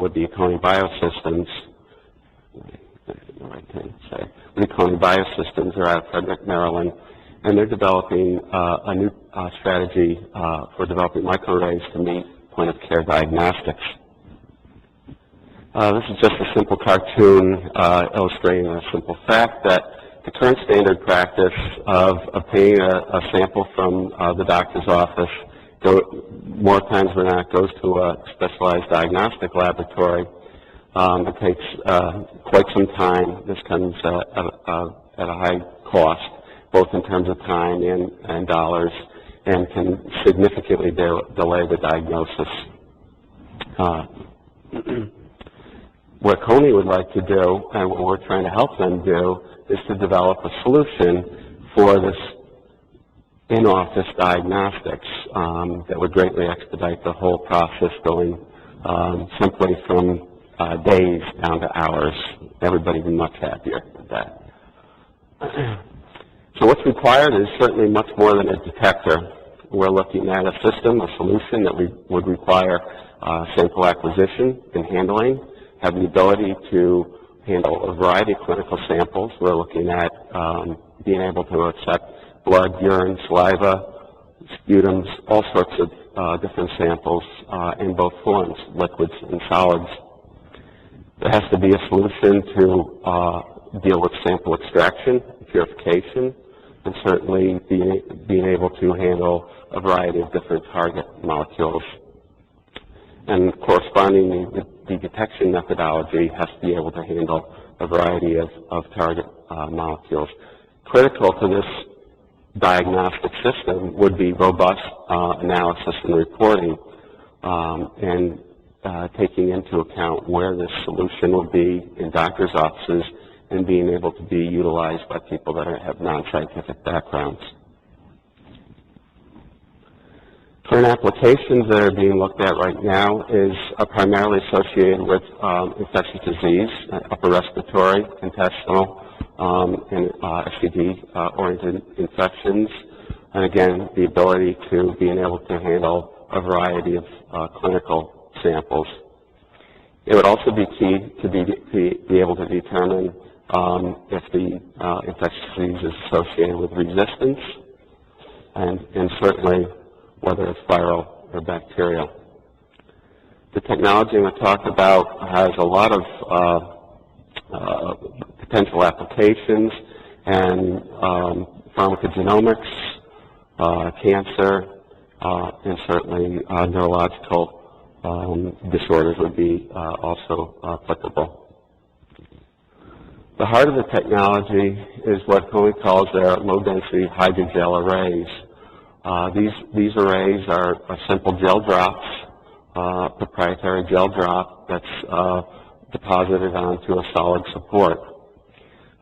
with the Coney Biosystems. The Coney Biosystems are out of Frederick, Maryland, and they're developing a new strategy for developing microarrays to meet point-of-care diagnostics. This is just a simple cartoon illustrating a simple fact that the current standard practice of obtaining a sample from the doctor's office more times than not goes to a specialized diagnostic laboratory. It takes quite some time. This comes at a high cost, both in terms of time and dollars, and can significantly delay the diagnosis. What Coney would like to do, and what we're trying to help them do, is to develop a solution for this in-office diagnostics that would greatly expedite the whole process, going simply from days down to hours. Everybody would be much happier with that. So what's required is certainly much more than a detector. We're looking at a system, a solution that would require sample acquisition and handling, have the ability to handle a variety of clinical samples. We're looking at being able to accept blood, urine, saliva, sputums, all sorts of different samples in both forms, liquids and solids. There has to be a solution to deal with sample extraction, purification, and certainly being able to handle a variety of different target molecules. And corresponding, the detection methodology has to be able to handle a variety of target molecules. Critical to this diagnostic system would be robust analysis and reporting, and taking into account where this solution will be in doctors' offices and being able to be utilized by people that have non-scientific backgrounds. Current applications that are being looked at right now are primarily associated with infectious disease, upper respiratory, intestinal, and STD-oriented infections, and again, the ability to being able to handle a variety of clinical samples. It would also be key to be able to determine if the infectious disease is associated with resistance, and certainly whether it's viral or bacterial. The technology we talked about has a lot of potential applications, and pharmacogenomics, cancer, and certainly neurological disorders would be also applicable. The heart of the technology is what Coney calls their low-density hydrogel arrays. These arrays are simple gel drops, proprietary gel drop that's deposited onto a solid support.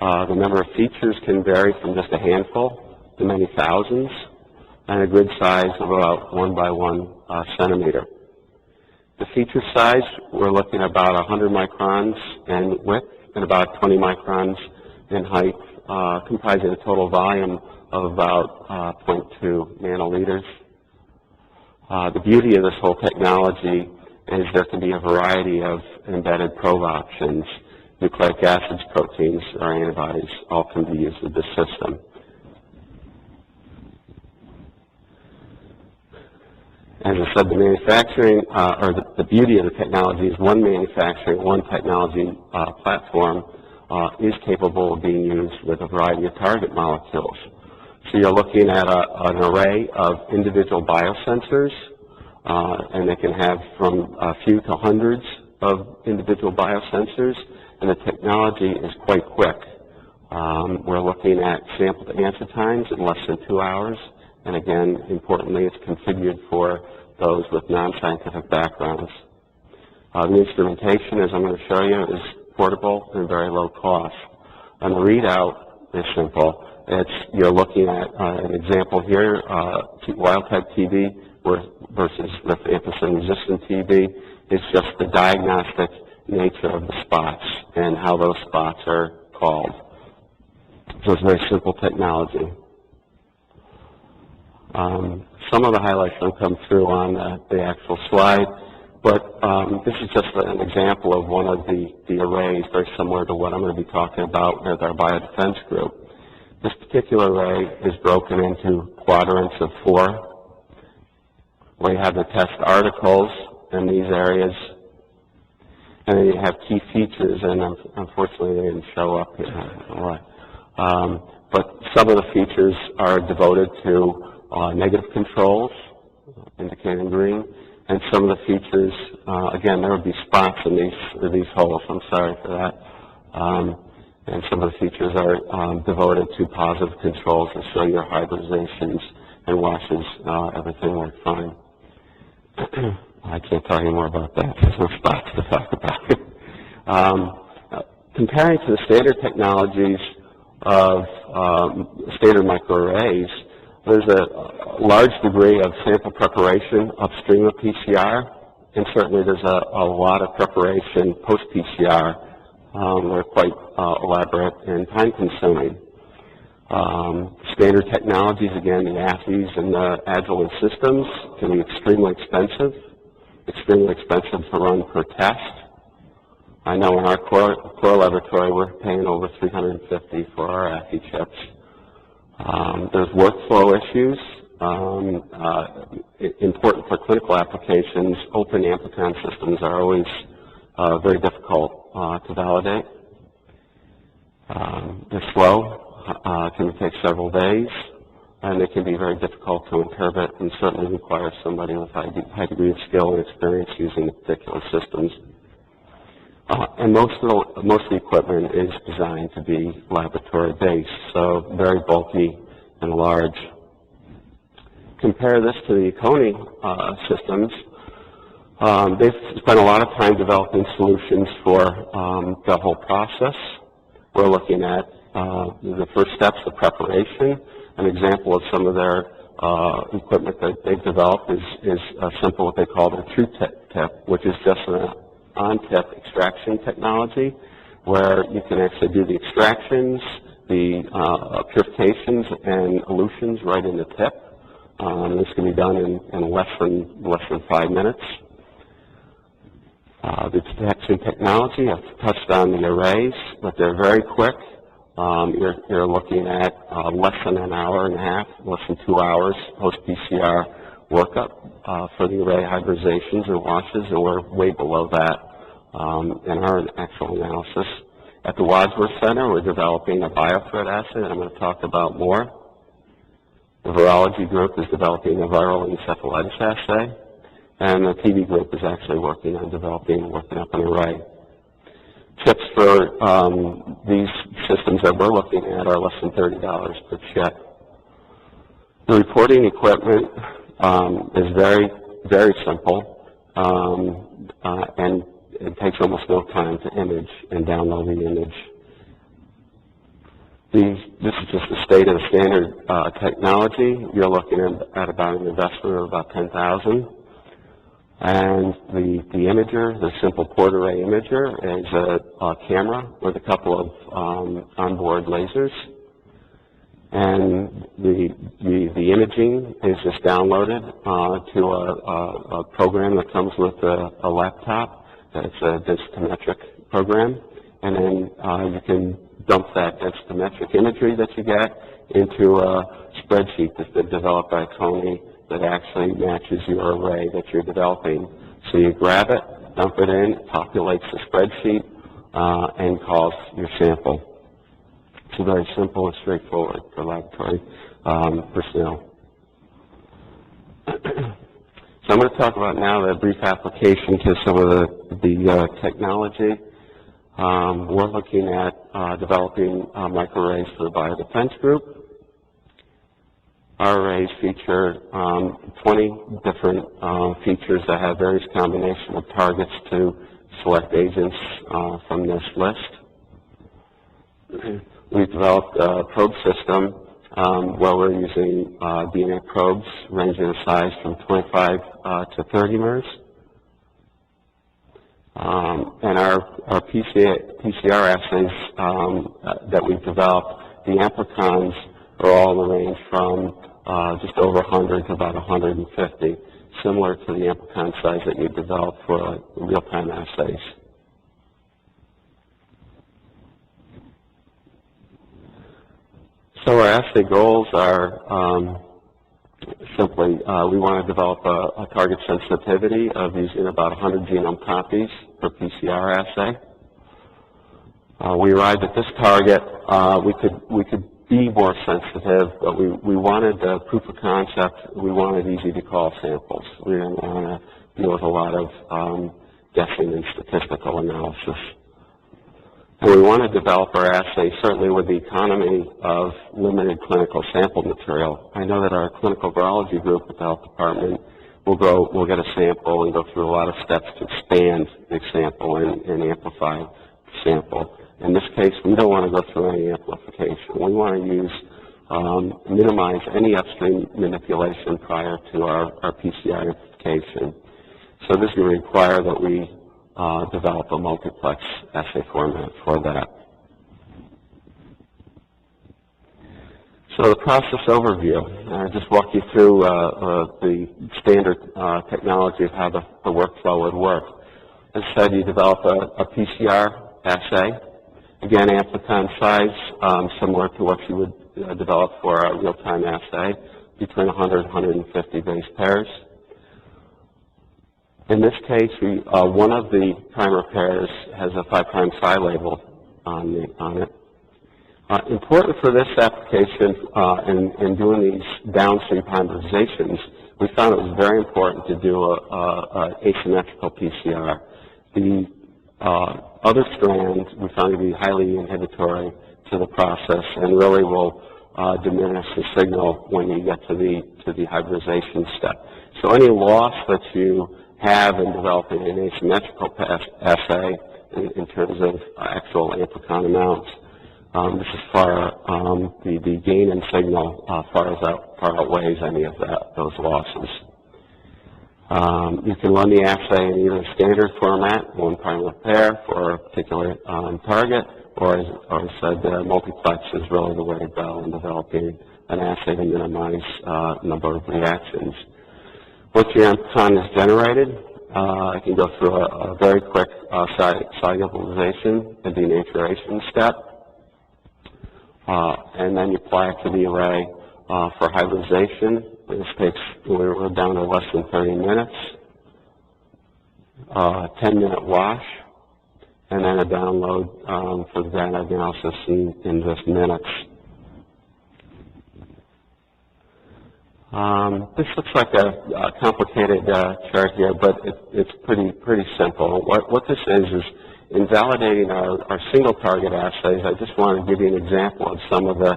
The number of features can vary from just a handful to many thousands, and a grid size of about 1 by 1 centimeter. The feature size, we're looking at about 100 microns in width and about 20 microns in height, comprising a total volume of about 0.2 nanoliters. The beauty of this whole technology is there can be a variety of embedded probe options. Nucleic acids, proteins, or antibodies all can be used with this system. As I said, the manufacturing, or the beauty of the technology is one manufacturing, one technology platform is capable of being used with a variety of target molecules. So you're looking at an array of individual biosensors, and they can have from a few to hundreds of individual biosensors, and the technology is quite quick. We're looking at sample to answer times in less than 2 hours, and again, importantly, it's configured for those with non-scientific backgrounds. The instrumentation, as I'm going to show you, is portable and very low cost. And the readout is simple. You're looking at an example here, wild-type TB versus rifampicin-resistant TB. It's just the diagnostic nature of the spots and how those spots are called. So it's very simple technology. Some of the highlights will come through on the actual slide. But this is just an example of one of the arrays, very similar to what I'm going to be talking about with our biodefense group. This particular array is broken into quadrants of 4, where you have the test articles in these areas, and then you have key features, and unfortunately they didn't show up here. But some of the features are devoted to negative controls, indicated in green, and some of the features, again, there would be spots in these holes. I'm sorry for that. And some of the features are devoted to positive controls that show your hybridizations and washes everything works fine. I can't tell you more about that. There's no spots to talk about. Comparing to the standard technologies of standard microarrays, there's a large degree of sample preparation upstream of PCR, and certainly there's a lot of preparation post-PCR. They're quite elaborate and time-consuming. Standard technologies, again, the AFIs and the Agilent systems, can be extremely expensive to run per test. I know in our core laboratory we're paying over $350 for our AFI chips. There's workflow issues. Important for clinical applications, open amplicon systems are always very difficult to validate. They're slow, can take several days, and they can be very difficult to interpret and certainly require somebody with a high degree of skill and experience using the particular systems. And most of the equipment is designed to be laboratory-based, so very bulky and large. Compare this to the Coney systems. They've spent a lot of time developing solutions for the whole process. We're looking at the first steps of preparation. An example of some of their equipment that they've developed is simple, what they call the true tip, which is just an on-tip extraction technology, where you can actually do the extractions, the purifications, and elutions right in the tip. This can be done in less than 5 minutes. The detection technology, I've touched on the arrays, but they're very quick. You're looking at less than an hour and a half, less than 2 hours post-PCR workup for the array hybridizations and washes, and we're way below that in our actual analysis. At the Wadsworth Center, we're developing a biothreat assay that I'm going to talk about more. The virology group is developing a viral encephalitis assay, and the TB group is actually working up an array. Chips for these systems that we're looking at are less than $30 per chip. The reporting equipment is very, very simple, and it takes almost no time to image and download the image. This is just the state of the standard technology. You're looking at about an investment of about $10,000. And the imager, the simple port array imager, is a camera with a couple of onboard lasers. And the imaging is just downloaded to a program that comes with a laptop. It's a densitometric program. And then you can dump that densitometric imagery that you get into a spreadsheet that's been developed by Coney that actually matches your array that you're developing. So you grab it, dump it in, it populates the spreadsheet, and calls your sample. It's very simple and straightforward for laboratory personnel. So I'm going to talk about now a brief application to some of the technology. We're looking at developing microarrays for the biodefense group. Our arrays feature 20 different features that have various combinations of targets to select agents from this list. We've developed a probe system where we're using DNA probes ranging in size from 25 to 30 MERS. And our PCR assays that we've developed, the amplicons are all in the range from just over 100 to about 150. similar to the amplicon size that you develop for real-time assays. So our assay goals are simply we want to develop a target sensitivity of using about 100 genome copies per PCR assay. We arrived at this target. We could be more sensitive, but we wanted a proof of concept. We wanted easy to call samples. We didn't want to deal with a lot of guessing and statistical analysis. And we want to develop our assay certainly with the economy of limited clinical sample material. I know that our clinical virology group at the health department will get a sample and go through a lot of steps to expand the sample and amplify the sample. In this case, we don't want to go through any amplification. We want to minimize any upstream manipulation prior to our PCR amplification. So this will require that we develop a multiplex assay format for that. So the process overview. I'll just walk you through the standard technology of how the workflow would work. As I said, you develop a PCR assay. Again, amplicon size, similar to what you would develop for a real-time assay, between 100 and 150 base pairs. In this case, one of the primer pairs has a 5' psi label on it. Important for this application in doing these downstream polymerizations, we found it was very important to do a asymmetrical PCR. The other strands we found to be highly inhibitory to the process and really will diminish the signal when you get to the hybridization step. So any loss that you have in developing an asymmetrical assay in terms of actual amplicon amounts, this is the gain in signal far outweighs any of those losses. You can run the assay in either standard format, one primer pair for a particular target, or as I said, multiplex is really the way to go in developing an assay to minimize number of reactions. Once your amplicon is generated, I can go through a very quick solubilization and denaturation step, and then you apply it to the array for hybridization. This takes, we're down to less than 30 minutes, 10-minute wash, and then a download for the data analysis in just minutes. This looks like a complicated chart here, but it's pretty simple. What this is in validating our single target assays, I just want to give you an example of some of the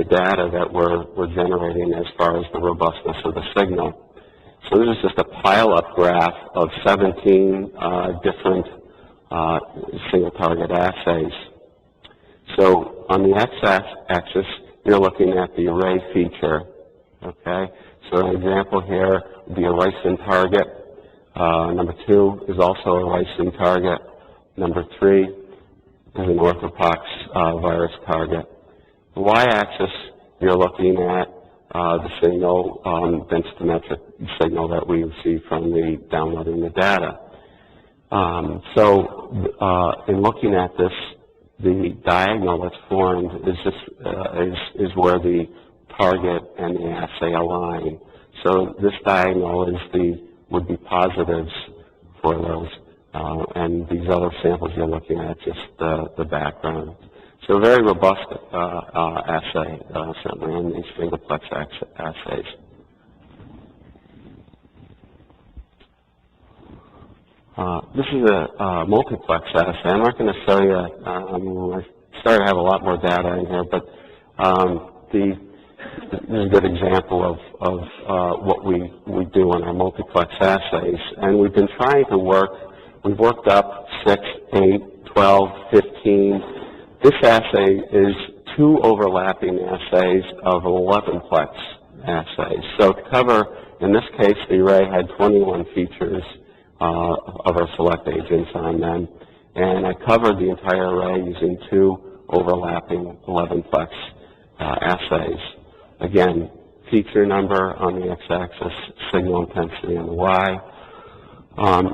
data that we're generating as far as the robustness of the signal. So this is just a pile-up graph of 17 different single target assays. So on the x-axis, you're looking at the array feature. Okay, so an example here would be a ricin target. Number 2 is also a ricin target. Number 3 is an orthopox virus target. The y-axis, you're looking at the signal, densitometric signal that we receive from the downloading the data. In looking at this, the diagonal that's formed is where the target and the assay align. So this diagonal would be positives for those, and these other samples you're looking at just the background. So very robust assay, certainly in these singleplex assays. This is a multiplex assay. I'm not going to show you, I started to have a lot more data in here, but this is a good example of what we do in our multiplex assays. And we've been trying to we've worked up 6, 8, 12, 15. This assay is 2 overlapping assays of 11-plex assays. So to cover, in this case, the array had 21 features of our select agents on them. And I covered the entire array using 2 overlapping 11-plex assays. Again, feature number on the x-axis, signal intensity on the y. And